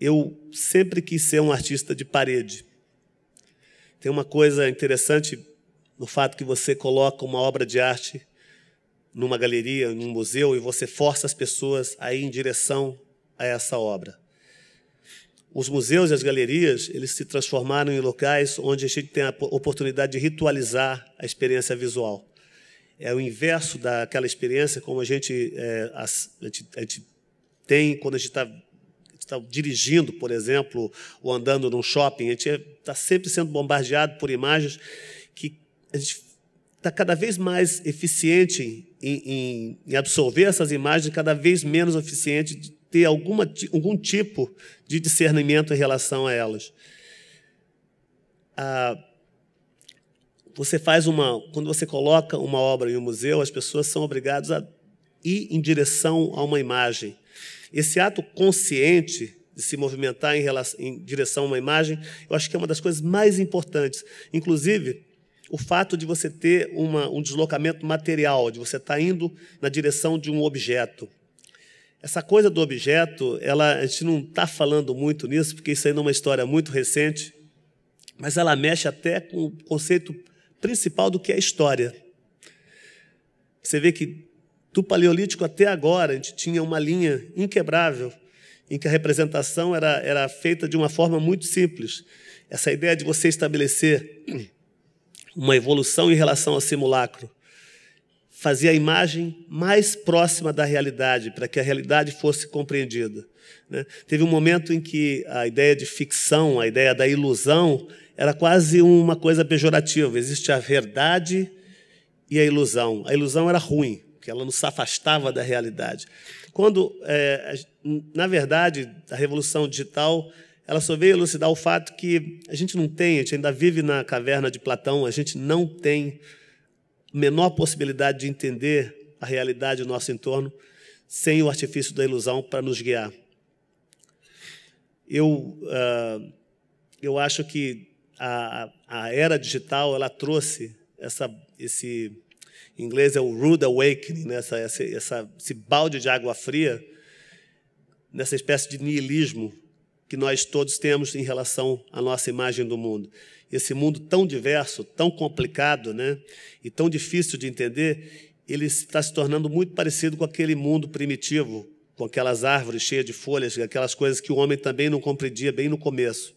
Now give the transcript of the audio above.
eu sempre quis ser um artista de parede. Tem uma coisa interessante no fato que você coloca uma obra de arte numa galeria, num museu, e você força as pessoas a ir em direção a essa obra. Os museus e as galerias, eles se transformaram em locais onde a gente tem a oportunidade de ritualizar a experiência visual. É o inverso daquela experiência como a gente tem quando a gente está dirigindo, por exemplo, ou andando num shopping. A gente está sempre sendo bombardeado por imagens que a gente está cada vez mais eficiente em absorver essas imagens, cada vez menos eficiente de ter algum tipo de discernimento em relação a elas. Quando você coloca uma obra em um museu, as pessoas são obrigadas a ir em direção a uma imagem. Esse ato consciente de se movimentar em direção a uma imagem, eu acho que é uma das coisas mais importantes. Inclusive, o fato de você ter um deslocamento material, de você estar indo na direção de um objeto. Essa coisa do objeto, a gente não está falando muito nisso, porque isso aí não é uma história muito recente, mas ela mexe até com o conceito principal do que é história. Você vê que, do Paleolítico até agora, a gente tinha uma linha inquebrável, em que a representação era feita de uma forma muito simples. Essa ideia de você estabelecer uma evolução em relação ao simulacro fazia a imagem mais próxima da realidade, para que a realidade fosse compreendida. Teve um momento em que a ideia de ficção, a ideia da ilusão, era quase uma coisa pejorativa. Existe a verdade e a ilusão. A ilusão era ruim, porque ela nos afastava da realidade. Na verdade, a revolução digital ela só veio elucidar o fato que a gente ainda vive na caverna de Platão, a gente não tem a menor possibilidade de entender a realidade do nosso entorno sem o artifício da ilusão para nos guiar. Eu acho que a era digital ela trouxe esse, em inglês é o rude awakening, né? Esse balde de água fria, nessa espécie de niilismo que nós todos temos em relação à nossa imagem do mundo. Esse mundo tão diverso, tão complicado, né, e tão difícil de entender, ele está se tornando muito parecido com aquele mundo primitivo, com aquelas árvores cheias de folhas, aquelas coisas que o homem também não compreendia bem no começo.